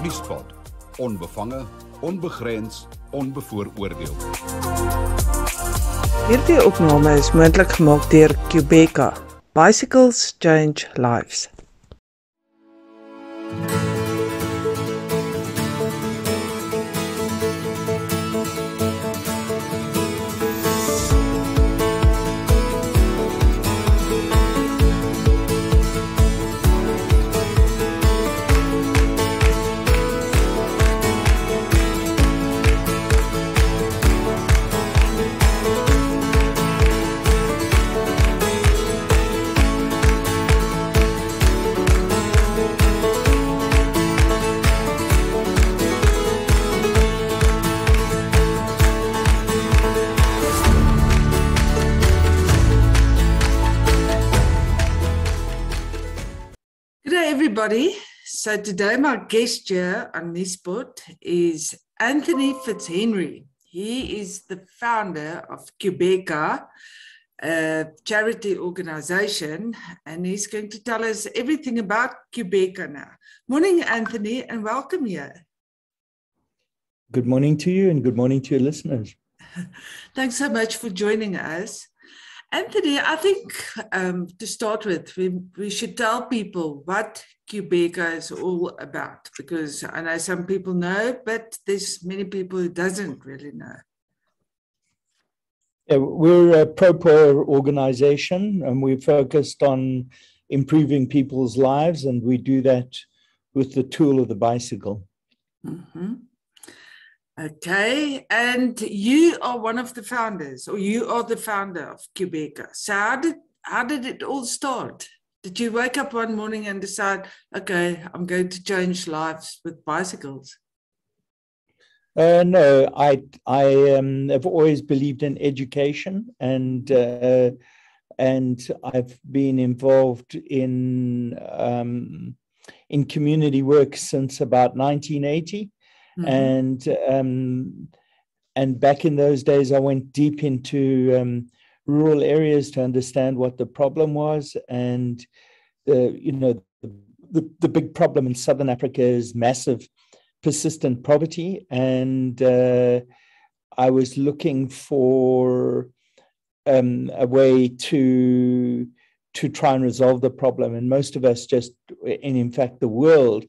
Nuuspod. Onbevange, onbegrens, onbevooroordeel. Hierdie opname is moontlik gemaak deur Qhubekan. Bicycles change lives. Everybody. So today my guest here on Nuuspod is Anthony Fitzhenry. He is the founder of Qhubekan, a charity organization, and he's going to tell us everything about Qhubekan now. Morning, Anthony, and welcome here. Good morning to you and good morning to your listeners. Thanks so much for joining us. Anthony, I think to start with, we should tell people what Qhubekan is all about, because I know some people know, but there's many people who doesn't really know. Yeah, we're a pro-poor organization and we're focused on improving people's lives, and we do that with the tool of the bicycle. Mm-hmm. Okay, and you are one of the founders, or you are the founder of Qhubekan. So how did it all start? Did you wake up one morning and decide, okay, I'm going to change lives with bicycles? No, I have always believed in education, and I've been involved in community work since about 1980. Mm-hmm. And back in those days, I went deep into rural areas to understand what the problem was. And the big problem in Southern Africa is massive, persistent poverty. And I was looking for a way to try and resolve the problem. And most of us and in fact, the world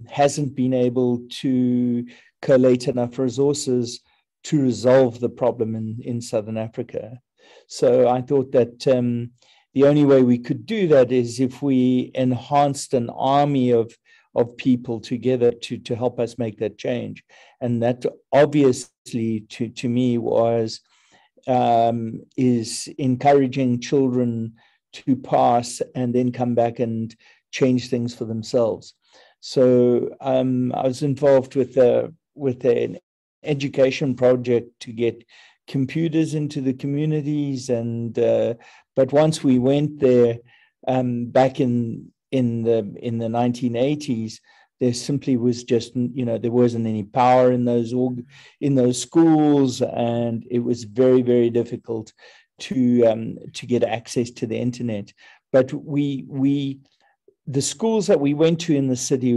hasn't been able to collate enough resources to resolve the problem in Southern Africa. So I thought that the only way we could do that is if we enhanced an army of people together to help us make that change. And that obviously to me is encouraging children to pass and then come back and change things for themselves. So I was involved with an education project to get computers into the communities, and but once we went there back in the 1980s, there simply was just there wasn't any power in those schools, and it was very, very difficult to get access to the internet. But the schools that we went to in the city,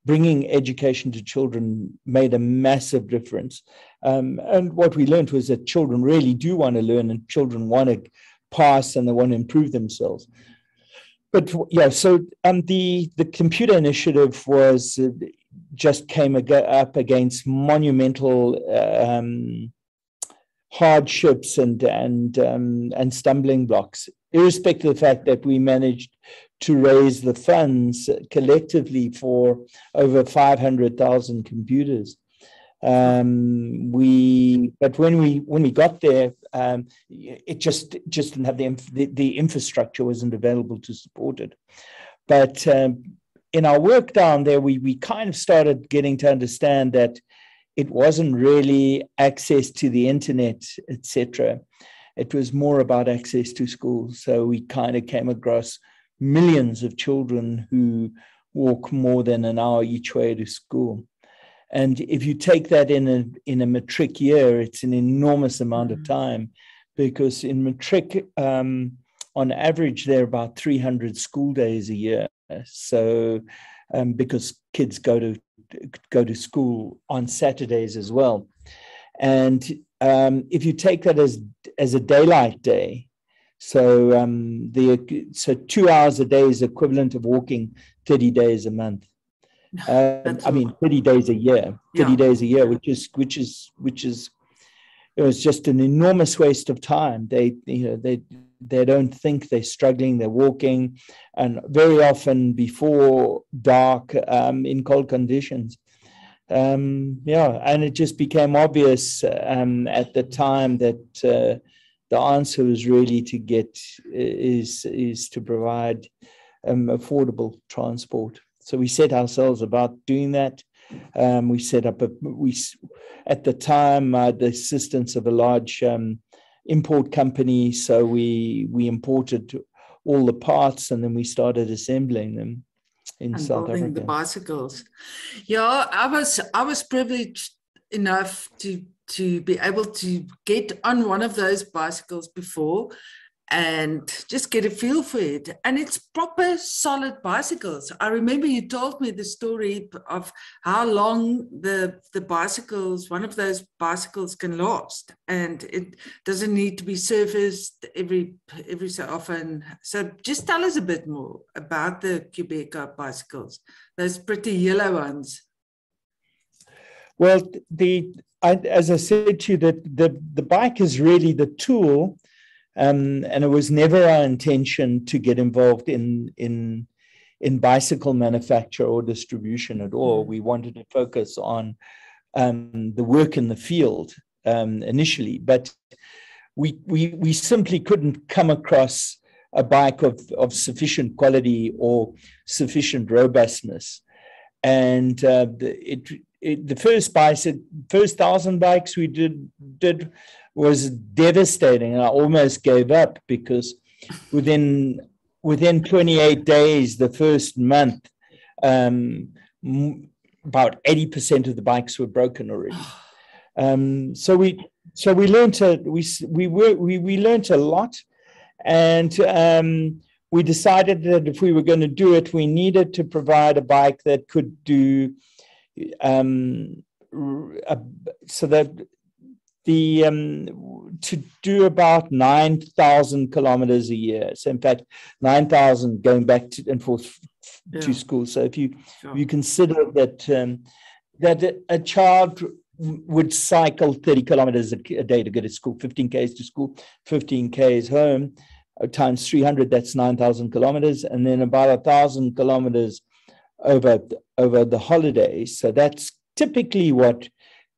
bringing education to children made a massive difference. And what we learned was that children really do want to learn, and children want to pass and they want to improve themselves. But yeah, so the computer initiative just came up against monumental hardships and stumbling blocks, irrespective of the fact that we managed to raise the funds collectively for over 500,000 computers. But when we got there, it just didn't have the infrastructure wasn't available to support it. But in our work down there, we kind of started getting to understand that it wasn't really access to the internet, etc. It was more about access to schools. So we kind of came across millions of children who walk more than an hour each way to school. And if you take that in a matric year, it's an enormous amount of time, because in matric, on average, there are about 300 school days a year. So because kids go to school on Saturdays as well. And if you take that as a daylight day, so 2 hours a day is equivalent of walking 30 days a month. 30 days a year, 30 days a year, which is it's just an enormous waste of time. They don't think, they're struggling, they're walking, and very often before dark in cold conditions. And it just became obvious at the time that the answer was really to provide affordable transport. So we set ourselves about doing that. We set up at the time, the assistance of a large import company. So we imported all the parts, and then we started assembling them in South Africa. The bicycles. Yeah, I was privileged enough to be able to get on one of those bicycles before and just get a feel for it. And it's proper solid bicycles. I remember you told me the story of how long the bicycles, one of those bicycles can last, and it doesn't need to be serviced every so often. So just tell us a bit more about the Qhubekan bicycles, those pretty yellow ones. Well, as I said to you, the bike is really the tool. And it was never our intention to get involved in bicycle manufacture or distribution at all. We wanted to focus on the work in the field initially, but we simply couldn't come across a bike of sufficient quality or sufficient robustness. And the first 1,000 bikes we did was devastating, and I almost gave up, because within 28 days, the first month, about 80% of the bikes were broken already. So we learned a lot, and we decided that if we were going to do it, we needed to provide a bike that could do to do about 9,000 kilometers a year. So in fact, 9,000 going back and forth to school. So if you consider that a child would cycle 30 kilometers a day to go to school, 15 Ks to school, 15 Ks home, times 300, that's 9,000 kilometers, and then about 1,000 kilometers over the holidays. So that's typically what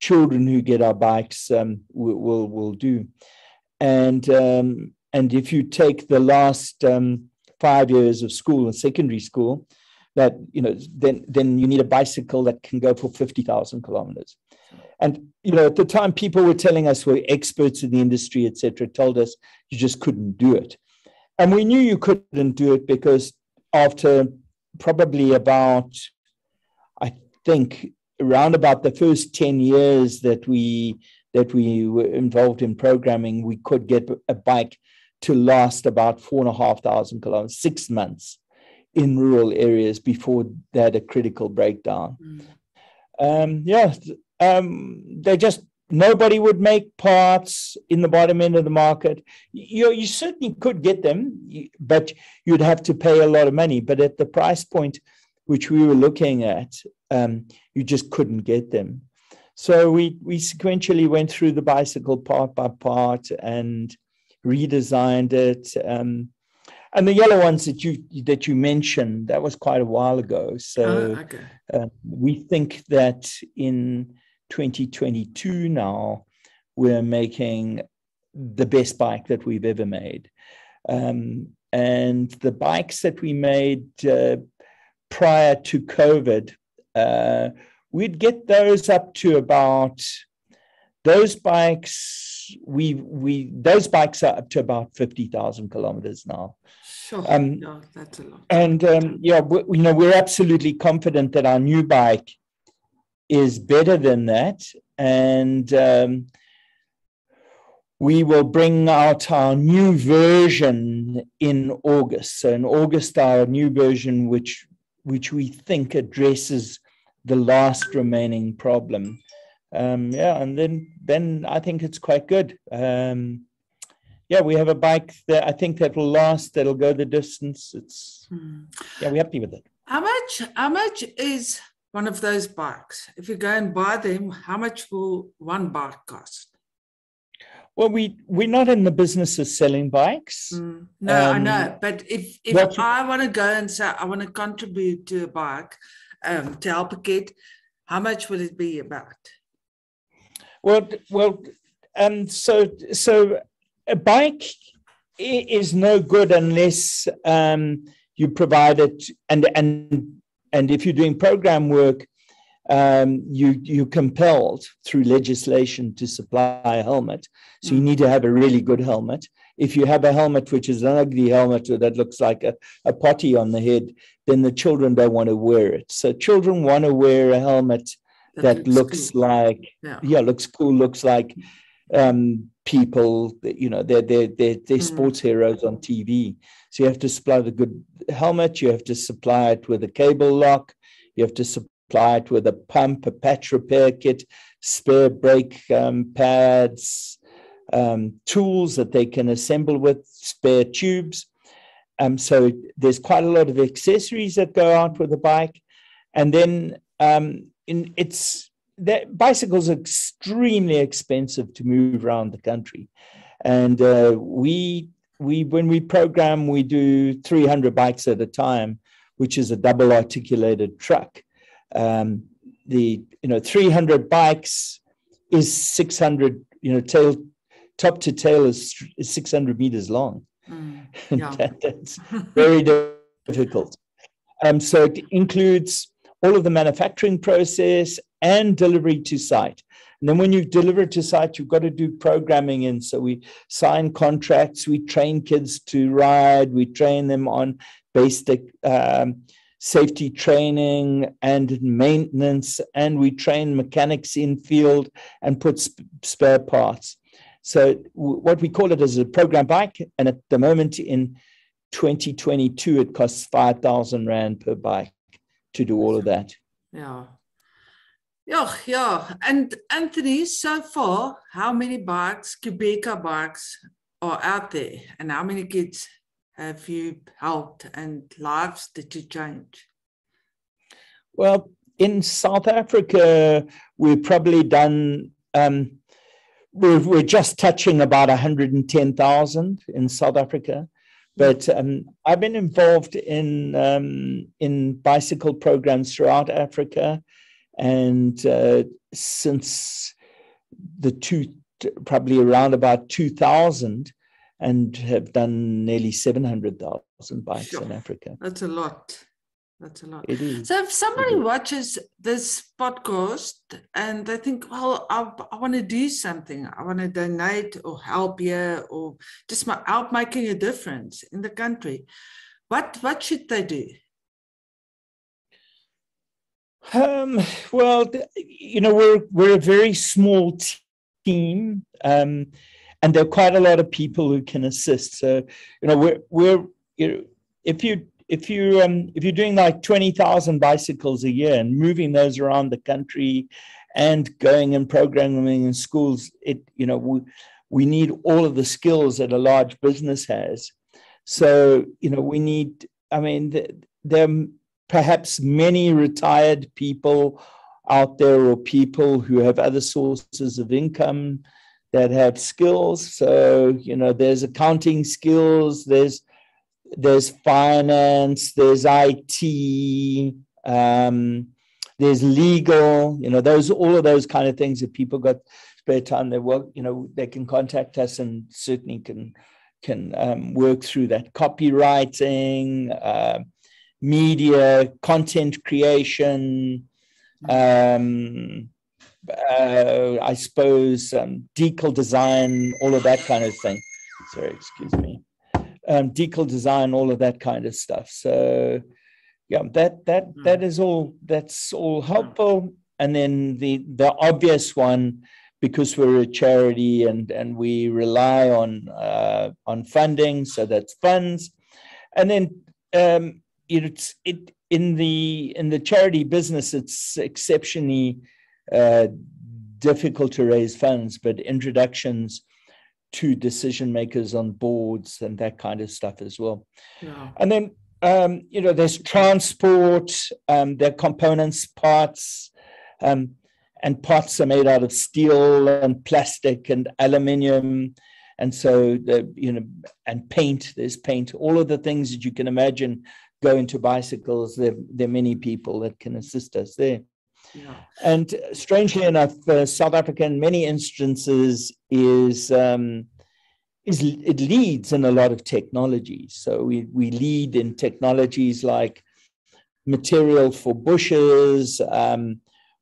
children who get our bikes will do. And if you take the last 5 years of school and secondary school, that then you need a bicycle that can go for 50,000 kilometers. And at the time, people were telling us, we're experts in the industry, etc., told us you just couldn't do it. And we knew you couldn't do it because after probably about, I think, around about the first 10 years that we were involved in programming, we could get a bike to last about 4,500 kilometers, 6 months in rural areas before they had a critical breakdown. Nobody would make parts in the bottom end of the market. You certainly could get them, but you'd have to pay a lot of money. But at the price point which we were looking at, you just couldn't get them. So we sequentially went through the bicycle part by part and redesigned it. And the yellow ones that you mentioned, that was quite a while ago. So we think that in 2022 now, we're making the best bike that we've ever made. And the bikes that we made prior to COVID, we'd get those up to about, those bikes are up to about 50,000 kilometers now. Sure. That's a lot. And we're absolutely confident that our new bike is better than that. And we will bring out our new version in August. So in August, our new version, which which we think addresses the last remaining problem. Yeah, and then I think it's quite good. Yeah, we have a bike that I think that will last, that'll go the distance. It's yeah, we're happy with it. How much is one of those bikes? If you go and buy them, how much will one bike cost? Well, we're not in the business of selling bikes. No, I know. But if I want to go and say I want to contribute to a bike to help a kid, how much will it be about? Well, so a bike is no good unless you provide it, and if you're doing program work, you're compelled through legislation to supply a helmet. So you need to have a really good helmet. If you have a helmet which is an ugly helmet that looks like a potty on the head, then the children don't want to wear it. So children want to wear a helmet that looks cool. Like, looks cool, looks like people, you know, they're sports heroes on TV. So you have to supply the good helmet, you have to supply it with a cable lock, you have to supply it with a pump, a patch repair kit, spare brake pads, tools that they can assemble with, spare tubes. So there's quite a lot of accessories that go out with the bike. And then bicycles are extremely expensive to move around the country. And when we program, we do 300 bikes at a time, which is a double articulated truck. 300 bikes is 600, top to tail is 600 meters long. That's very difficult. So it includes all of the manufacturing process and delivery to site. And then when you deliver it to site, you've got to do programming in. So we sign contracts, we train kids to ride, we train them on basic safety training and maintenance, and we train mechanics in field and put spare parts. So what we call it is a program bike, and at the moment in 2022, it costs 5,000 Rand per bike to do all of that. Yeah. And Anthony, so far, how many bikes, Qhubekan bikes, are out there, and how many kids have you helped and lives did you change? Well, in South Africa, we've probably done, we're just touching about 110,000 in South Africa. But I've been involved in bicycle programs throughout Africa. And since probably around about 2000, and have done nearly 700,000 bikes in Africa. That's a lot. It is. So if somebody watches this podcast and they think, well, I want to do something, I want to donate or help here or just help making a difference in the country, what should they do? Well, we're a very small team, and there are quite a lot of people who can assist. So, if you're doing like 20,000 bicycles a year and moving those around the country and going and programming in schools, we need all of the skills that a large business has. So, we need, there are perhaps many retired people out there or people who have other sources of income that have skills. So, there's accounting skills, there's finance, there's IT, there's legal, all of those kind of things. If people got spare time, they can contact us and certainly can work through that. Copywriting, media, content creation, I suppose decal design, all of that kind of thing. Sorry, excuse me. Decal design, all of that kind of stuff. So yeah, that's all helpful. And then the obvious one, because we're a charity and we rely on funding, so that's funds. And then in the charity business, it's exceptionally difficult to raise funds, but introductions to decision makers on boards and that kind of stuff as well. Yeah. And then, there's transport, there are components, parts, and parts are made out of steel and plastic and aluminium. And so, and paint, there's paint, all of the things that you can imagine go into bicycles. There are many people that can assist us there. Yeah. And strangely enough, South Africa in many instances it leads in a lot of technologies. So we lead in technologies like material for bushes.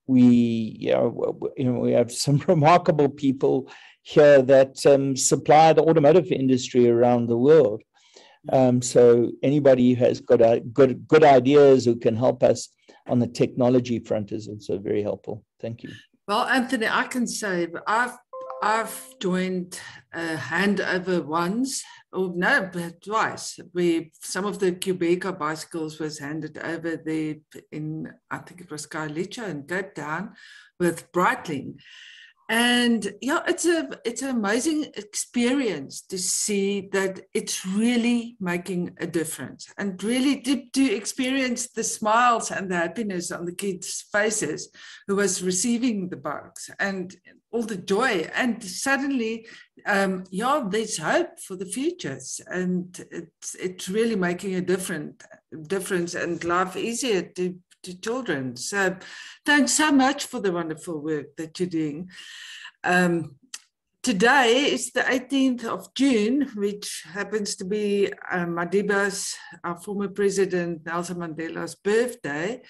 We have some remarkable people here that supply the automotive industry around the world. So anybody who has got good ideas who can help us on the technology front is also very helpful. Thank you. Well, Anthony, I can say I've joined a handover once, but twice. Some of the Qhubekan bicycles was handed over there in, I think it was Khayelitsha in Cape Town with Breitling. And yeah, it's an amazing experience to see that it's really making a difference, and really to experience the smiles and the happiness on the kids' faces who was receiving the bikes and all the joy. And suddenly, there's hope for the futures, and it's really making a difference and life easier to children. So thanks so much for the wonderful work that you're doing. Today is the 18th of June, which happens to be Madiba's, our former president, Nelson Mandela's birthday.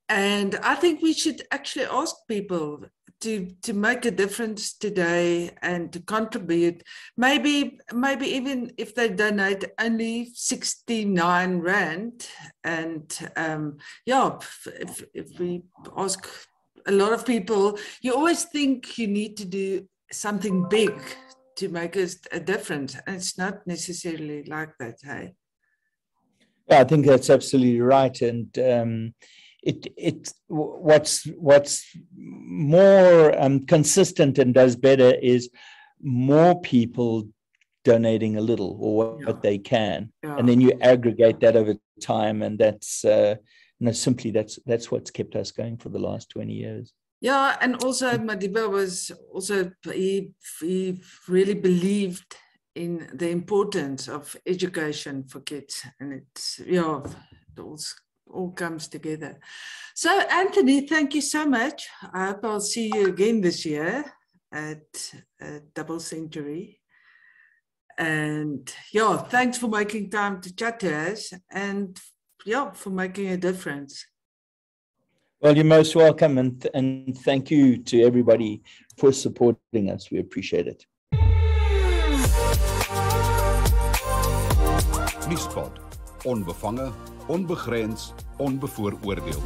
And I think we should actually ask people to make a difference today and to contribute. Maybe even if they donate only 69 Rand. And if we ask a lot of people, you always think you need to do something big to make a difference. And it's not necessarily like that, hey? Yeah, I think that's absolutely right. And what's more consistent and does better is more people donating a little or what they can, and then you aggregate that over time, and that's simply that's what's kept us going for the last 20 years. Yeah, and also Madiba was also he really believed in the importance of education for kids, and it's all comes together. So, Anthony, thank you so much. I hope I'll see you again this year at Double Century. And thanks for making time to chat to us, and for making a difference. Well, you're most welcome, and thank you to everybody for supporting us. We appreciate it. Nuuspod, onbevange, onbegrens, onbevooroordeel.